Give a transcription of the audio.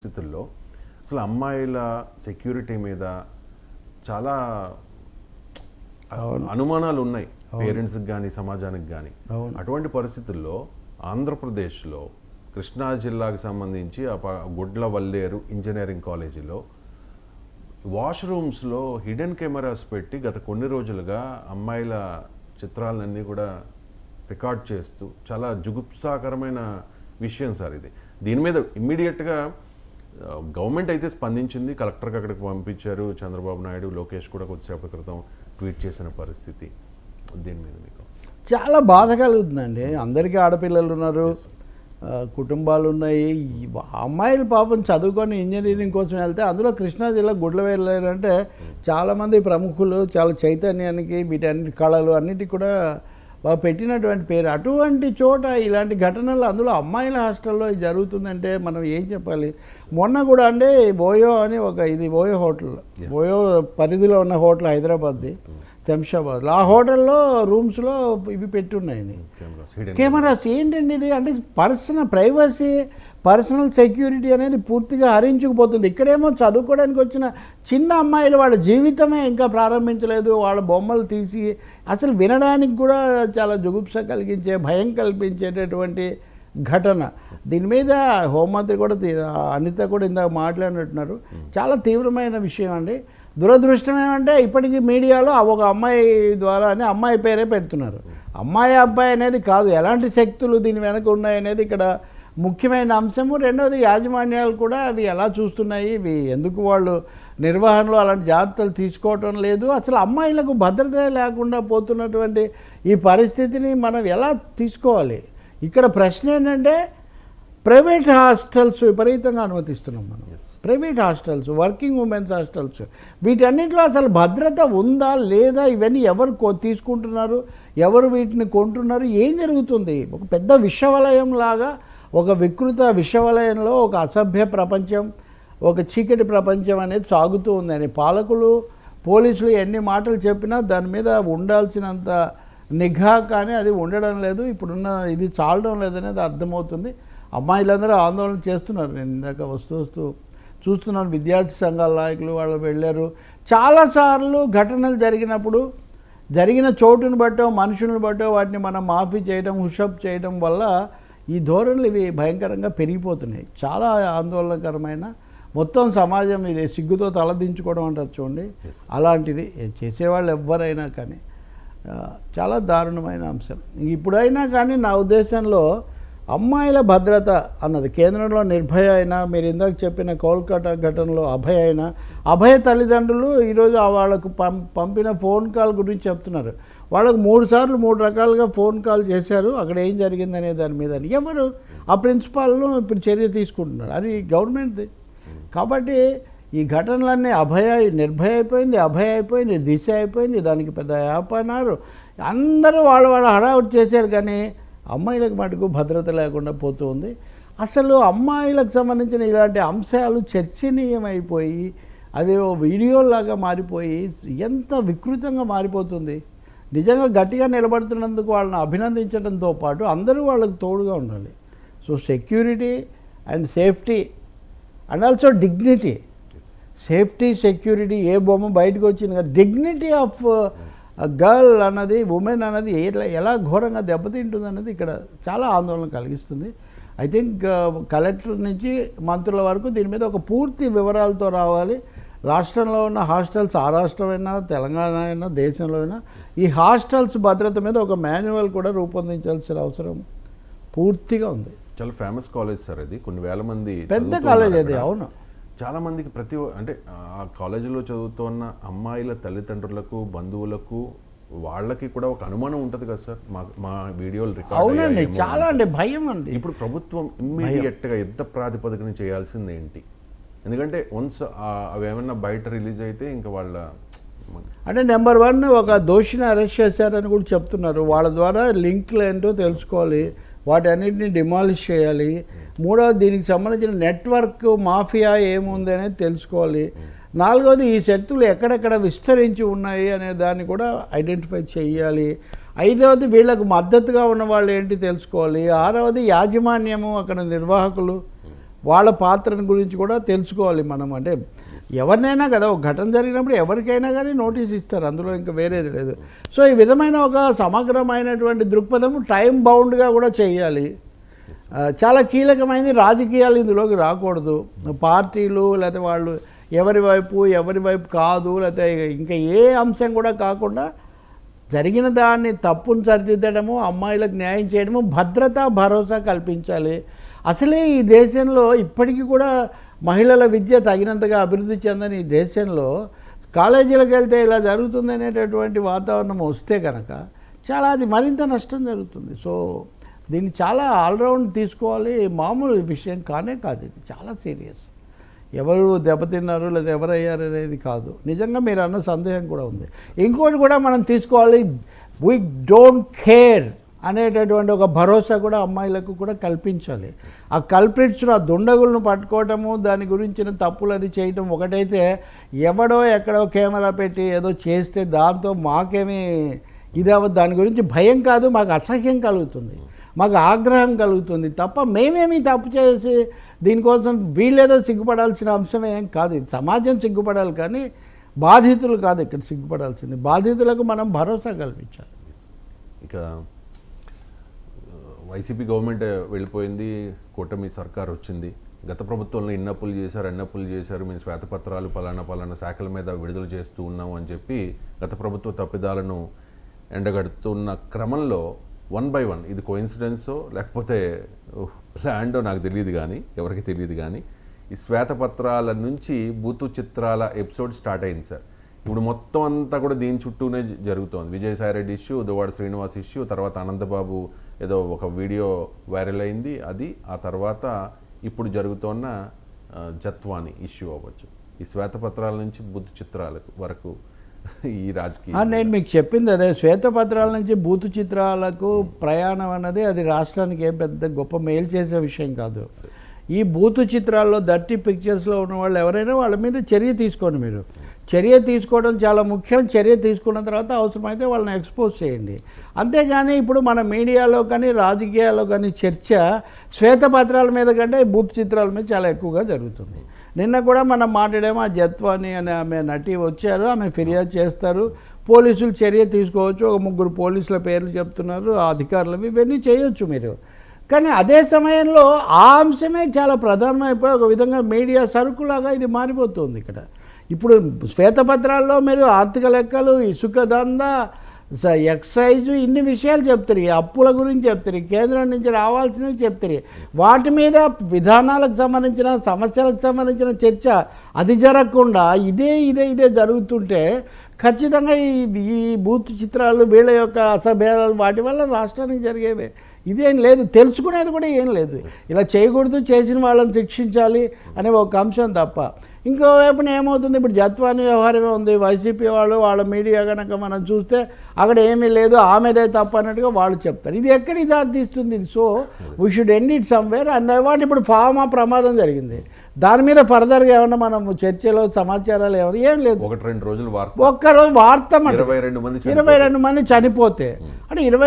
పరిస్థితుల్లో అసలు అమ్మాయిల సెక్యూరిటీ మీద చాలా అనుమానాలు ఉన్నాయి పేరెంట్స్కి కానీ సమాజానికి కానీ. అటువంటి పరిస్థితుల్లో ఆంధ్రప్రదేశ్లో కృష్ణా జిల్లాకు సంబంధించి గుడ్లవల్లేరు ఇంజనీరింగ్ కాలేజీలో వాష్రూమ్స్లో హిడెన్ కెమెరాస్ పెట్టి గత కొన్ని రోజులుగా అమ్మాయిల చిత్రాలన్నీ కూడా రికార్డ్ చేస్తూ చాలా జుగుప్సాకరమైన విషయం సార్ ఇది. దీని మీద ఇమ్మీడియట్గా గవర్నమెంట్ అయితే స్పందించింది, కలెక్టర్కి అక్కడికి పంపించారు. చంద్రబాబు నాయుడు, లోకేష్ కూడా కొద్దిసేపటి క్రితం ట్వీట్ చేసిన పరిస్థితి. దీని మీద మీకు చాలా బాధ కలుగుతుందండి. అందరికీ ఆడపిల్లలు ఉన్నారు, కుటుంబాలు ఉన్నాయి. అమ్మాయిలు పాపం చదువుకొని ఇంజనీరింగ్ కోసం వెళ్తే అందులో కృష్ణా జిల్లా గుడ్లవేరు అంటే చాలామంది ప్రముఖులు చాలా చైతన్యానికి వీటన్నిటి కళలు అన్నిటికీ కూడా పెట్టినటువంటి పేరు. అటువంటి చోట ఇలాంటి ఘటనలు అందులో అమ్మాయిల హాస్టల్లో జరుగుతుందంటే మనం ఏం చెప్పాలి. మొన్న కూడా అంటే బోయో అని ఇది బోయో హోటల్, బోయో పరిధిలో ఉన్న హోటల్ హైదరాబాద్ది, శంషాబాద్లో. ఆ హోటల్లో రూమ్స్లో ఇవి పెట్టున్నాయండి కెమెరాస్. ఏంటండి ఇది అంటే ప్రైవసీ, పర్సనల్ సెక్యూరిటీ అనేది పూర్తిగా హరించుకుపోతుంది. ఇక్కడేమో చదువుకోవడానికి వచ్చిన చిన్న అమ్మాయిలు వాళ్ళ జీవితమే ఇంకా ప్రారంభించలేదు, వాళ్ళ బొమ్మలు తీసి అసలు వినడానికి కూడా చాలా జుగుప్స కలిగించే, భయం కల్పించేటటువంటి ఘటన. దీని మీద హోంమంత్రి కూడా అనిత కూడా ఇందాక మాట్లాడినట్టున్నారు. చాలా తీవ్రమైన విషయం అండి. దురదృష్టం ఏమంటే ఇప్పటికీ మీడియాలో ఒక అమ్మాయి ద్వారా అని అమ్మాయి పేరే పెడుతున్నారు. అమ్మాయి అబ్బాయి అనేది కాదు, ఎలాంటి శక్తులు దీని వెనక ఉన్నాయనేది ఇక్కడ ముఖ్యమైన అంశము. రెండవది యాజమాన్యాలు కూడా అవి ఎలా చూస్తున్నాయి, ఇవి ఎందుకు వాళ్ళు నిర్వహణలో అలాంటి జాగ్రత్తలు తీసుకోవటం లేదు. అసలు అమ్మాయిలకు భద్రత లేకుండా పోతున్నటువంటి ఈ పరిస్థితిని మనం ఎలా తీసుకోవాలి. ఇక్కడ ప్రశ్న ఏంటంటే ప్రైవేట్ హాస్టల్స్ విపరీతంగా అనుమతిస్తున్నాం మనం. Private hostels, working women's hostels, వీటన్నిటిలో అసలు భద్రత ఉందా లేదా, ఇవన్నీ ఎవరు తీసుకుంటున్నారు, ఎవరు వీటిని కొంటున్నారు, ఏం జరుగుతుంది. ఒక పెద్ద విషవలయం లాగా, ఒక వికృత విషవలయంలో ఒక అసభ్య ప్రపంచం, ఒక చీకటి ప్రపంచం అనేది సాగుతూ ఉందని పాలకులు, పోలీసులు ఎన్ని మాటలు చెప్పినా దాని మీద ఉండాల్సినంత నిఘా కానీ అది ఉండడం లేదు. ఇప్పుడున్న ఇది చాలడం లేదనేది అర్థమవుతుంది. అమ్మాయిలందరూ ఆందోళన చేస్తున్నారు. నేను ఇందాక వస్తూ చూస్తున్నాను, విద్యార్థి సంఘాల నాయకులు వాళ్ళు వెళ్ళారు. చాలాసార్లు ఘటనలు జరిగినప్పుడు జరిగిన చోటును బట్టో మనుషులను బట్టో వాటిని మనం మాఫీ చేయడం, హుషప్ చేయడం వల్ల ఈ ధోరణులు ఇవి భయంకరంగా పెరిగిపోతున్నాయి. చాలా ఆందోళనకరమైన, మొత్తం సమాజం ఇది సిగ్గుతో తలదించుకోవడం అంటారు చూడండి, అలాంటిది చేసేవాళ్ళు ఎవ్వరైనా కానీ చాలా దారుణమైన అంశం. ఇప్పుడైనా కానీ నా ఉద్దేశంలో అమ్మాయిల భద్రత అన్నది కేంద్రంలో నిర్భయ అయినా, మీరు ఇందాక చెప్పిన కోల్కతా ఘటనలో అభయ అయినా, అభయ తల్లిదండ్రులు ఈరోజు వాళ్ళకు పంపిన ఫోన్ కాల్ గురించి చెప్తున్నారు. వాళ్ళకు 3 సార్లు 3 రకాలుగా ఫోన్ కాల్ చేశారు, అక్కడ ఏం జరిగిందనే దాని మీద. ఎవరు ఆ ప్రిన్సిపాల్ను ఇప్పుడు చర్య తీసుకుంటున్నారు, అది గవర్నమెంట్ది. కాబట్టి ఈ ఘటనలన్నీ నిర్భయ అయిపోయింది, అభయ అయిపోయింది, దిశ అయిపోయింది, దానికి పెద్ద యాప్ అన్నారు. అందరూ వాళ్ళ హడావుడి చేశారు, కానీ అమ్మాయిలకు మటుకు భద్రత లేకుండా పోతూ ఉంది. అసలు అమ్మాయిలకు సంబంధించిన ఇలాంటి అంశాలు చర్చనీయమైపోయి అవి వీడియోలాగా మారిపోయి ఎంత వికృతంగా మారిపోతుంది. నిజంగా గట్టిగా నిలబడుతున్నందుకు వాళ్ళని అభినందించడంతో పాటు అందరూ వాళ్ళకు తోడుగా ఉండాలి. So security and safety and also dignity. Safety, security, ఏ బొమ్మ బయటకు వచ్చింది కదా, డిగ్నిటీ ఆఫ్ గర్ల్ అన్నది, ఉమెన్ అన్నది ఎలా ఘోరంగా దెబ్బతింటుంది అన్నది ఇక్కడ చాలా ఆందోళన కలిగిస్తుంది. ఐ థింక్ కలెక్టర్ నుంచి మంత్రుల వరకు దీని మీద ఒక పూర్తి వివరాలతో రావాలి. రాష్ట్రంలో ఉన్న హాస్టల్స్, ఆ రాష్ట్రమైనా తెలంగాణ అయినా దేశంలో అయినా, ఈ హాస్టల్స్ భద్రత మీద ఒక మాన్యువల్ కూడా రూపొందించాల్సిన అవసరం పూర్తిగా ఉంది. చాలా ఫేమస్ కాలేజ్ సార్ అది, కొన్ని వేల మంది పెద్ద కాలేజ్ అది. అవును, చాలామందికి అంటే ఆ కాలేజీలో చదువుతున్న అమ్మాయిల తల్లిదండ్రులకు, బంధువులకు, వాళ్ళకి కూడా ఒక అనుమానం ఉంటుంది కదా సార్, మా వీడియోలు రికార్డ్. అవునండి, చాలా అండి, భయం అండి. ఇప్పుడు ప్రభుత్వం ఇమ్మీడియట్గా యుద్ధ ప్రాతిపదికన చేయాల్సింది ఏంటి? ఎందుకంటే వన్స్ అవి ఏమన్నా బయట రిలీజ్ అయితే ఇంకా వాళ్ళ అంటే నెంబర్ 1 ఒక దోషిని అరెస్ట్ చేశారని కూడా చెప్తున్నారు. వాళ్ళ ద్వారా లింక్లు ఏంటో తెలుసుకోవాలి, వాటి అన్నింటినీ డిమాలిష్ చేయాలి. 3వది దీనికి సంబంధించిన నెట్వర్క్ మాఫియా ఏముంది అనేది తెలుసుకోవాలి. 4వది ఈ శక్తులు ఎక్కడెక్కడ విస్తరించి ఉన్నాయి అనే దాన్ని కూడా ఐడెంటిఫై చేయాలి. 5వది వీళ్ళకు మద్దతుగా ఉన్న వాళ్ళు ఏంటి తెలుసుకోవాలి. 6వది యాజమాన్యము, అక్కడ నిర్వాహకులు వాళ్ళ పాత్రను గురించి కూడా తెలుసుకోవాలి మనం. అంటే ఎవరినైనా కదా, ఒక ఘటన జరిగినప్పుడు ఎవరికైనా కానీ నోటీస్ ఇస్తారు, అందులో ఇంకా వేరేది లేదు. సో ఈ విధమైన ఒక సమగ్రమైనటువంటి దృక్పథం టైం బౌండ్గా కూడా చేయాలి. చాలా కీలకమైనది, రాజకీయాలు ఇందులోకి రాకూడదు. పార్టీలు లేకపోతే వాళ్ళు ఎవరి వైపు కాదు, లేకపోతే ఇంకా ఏ అంశం కూడా కాకుండా జరిగిన దాన్ని తప్పును సరిదిద్దడము, అమ్మాయిలకు న్యాయం చేయడము, భద్రత భరోసా కల్పించాలి. అసలే ఈ దేశంలో ఇప్పటికీ కూడా మహిళల విద్య తగినంతగా అభివృద్ధి చెందని ఈ దేశంలో కాలేజీలకు వెళ్తే ఇలా జరుగుతుంది అనేటటువంటి వాతావరణం వస్తే కనుక చాలా అది మరింత నష్టం జరుగుతుంది. సో దీన్ని చాలా ఆల్రౌండ్ తీసుకోవాలి, మామూలు విషయం కానే కాదు, ఇది చాలా సీరియస్. ఎవరు దెబ్బతిన్నారు లేదా ఎవరయ్యారు అనేది కాదు, నిజంగా మీరు అన్న సందేహం కూడా ఉంది. ఇంకోటి కూడా మనం తీసుకోవాలి, వీ డోంట్ కేర్ అనేటటువంటి ఒక భరోసా కూడా అమ్మాయిలకు కూడా కల్పించాలి. ఆ కల్ప్రిట్స్ను, ఆ దుండగులను పట్టుకోవటము, దాని గురించిన తప్పులు అది చేయటం ఒకటైతే, ఎవడో ఎక్కడో కెమెరా పెట్టి ఏదో చేస్తే దాంతో మాకేమీ దాని గురించి భయం కాదు, మాకు అసహ్యం కలుగుతుంది, మాకు ఆగ్రహం కలుగుతుంది తప్ప మేమేమీ తప్పు చేసి దీనికోసం వీళ్ళేదో సిగ్గుపడాల్సిన అంశం ఏం కాదు. ఇది సమాజం సిగ్గుపడాలి కానీ బాధితులు కాదు ఇక్కడ సిగ్గుపడాల్సింది. బాధితులకు మనం భరోసా కల్పించాలి. ఇక వైసీపీ గవర్నమెంట్ వెళ్ళిపోయింది, కూటమి సర్కార్ వచ్చింది. గత ప్రభుత్వంలో ఇన్ని అప్పులు చేశారు, మేము శ్వేతపత్రాలు పలానా శాఖల మీద విడుదల చేస్తూ ఉన్నాము అని చెప్పి గత ప్రభుత్వ తప్పిదాలను ఎండగడుతున్న క్రమంలో 1 by 1, ఇది కోఇన్సిడెన్సో లేకపోతే ప్లాండో నాకు తెలియదు కానీ, ఎవరికి తెలియదు కానీ, ఈ శ్వేతపత్రాల నుంచి బూతు చిత్రాల ఎపిసోడ్ స్టార్ట్ అయింది సార్. ఇప్పుడు మొత్తం అంతా కూడా దీని చుట్టూనే జరుగుతోంది. విజయసాయిరెడ్డి ఇష్యూ, దువ్వాడ శ్రీనివాస్ ఇష్యూ, తర్వాత అనంతబాబు ఏదో ఒక వీడియో వైరల్ అయింది, అది ఆ తర్వాత ఇప్పుడు జరుగుతున్న జత్వాని ఇష్యూ అవ్వచ్చు. ఈ శ్వేతపత్రాల నుంచి బూతు చిత్రాలకు వరకు ఈ రాజకీయ, నేను మీకు చెప్పింది అదే, శ్వేతపత్రాల నుంచి బూతు చిత్రాలకు ప్రయాణం అన్నది అది రాష్ట్రానికి ఏం పెద్ద గొప్ప మేలు చేసే విషయం కాదు. ఈ బూతు చిత్రాల్లో డర్టీ పిక్చర్స్లో ఉన్న వాళ్ళు ఎవరైనా వాళ్ళ మీద చర్య తీసుకోండి. మీరు చర్య తీసుకోవడం చాలా ముఖ్యం. చర్య తీసుకున్న తర్వాత అవసరమైతే వాళ్ళని ఎక్స్పోజ్ చేయండి. అంతేగాని ఇప్పుడు మన మీడియాలో కానీ రాజకీయాల్లో కానీ చర్చ శ్వేతపత్రాల మీద కంటే బూతు చిత్రాల మీద చాలా ఎక్కువగా జరుగుతుంది. నిన్న కూడా మనం మాట్లాడేమో, ఆ జత్వాని అనే ఆమె నటి వచ్చారు, ఆమె ఫిర్యాదు చేస్తారు, పోలీసులు చర్య తీసుకోవచ్చు, ఒక 3 పోలీసుల పేర్లు చెప్తున్నారు, ఆ అధికారులు, ఇవన్నీ చేయొచ్చు మీరు. కానీ అదే సమయంలో ఆ అంశమే చాలా ప్రధానమైపోయి ఒక విధంగా మీడియా సరుకులాగా ఇది మారిపోతుంది ఇక్కడ. ఇప్పుడు శ్వేతపత్రాల్లో మీరు ఆర్థిక లెక్కలు, ఇసుక దందా, ఎక్సైజు, ఇన్ని విషయాలు చెప్తారు, ఈ అప్పుల గురించి చెప్తారు, కేంద్రం నుంచి రావాల్సినవి చెప్తారు. వాటి మీద విధానాలకు సంబంధించిన సమస్యలకు సంబంధించిన చర్చ అది జరగకుండా ఇదే జరుగుతుంటే ఖచ్చితంగా ఈ బూత్ చిత్రాలు, వీళ్ళ యొక్క అసభ్యాలు, వాటి వల్ల రాష్ట్రానికి జరిగేవే. ఇదేం లేదు, తెలుసుకునేది కూడా ఏం లేదు. ఇలా చేయకూడదు, చేసిన వాళ్ళని శిక్షించాలి అనే ఒక అంశం తప్ప. ఇంకోవైపున ఏమవుతుంది, ఇప్పుడు జత్వాని వ్యవహారమే ఉంది. వైసీపీ వాళ్ళ మీడియా కనుక మనం చూస్తే అక్కడ ఏమీ లేదు, ఆమెదే తప్ప అన్నట్టుగా వాళ్ళు చెప్తారు. ఇది ఎక్కడి దారి తీస్తుంది ఇది? So we should end it somewhere. And వాటి ఇప్పుడు ఫామా ప్రమాదం జరిగింది, దాని మీద ఫర్దర్గా ఏమన్నా మనం చర్చలో సమాచారాలు ఏం లేదు. 1-2 రోజులు ఒక్కరోజు వార్త 22 మంది చనిపోతే అంటే 20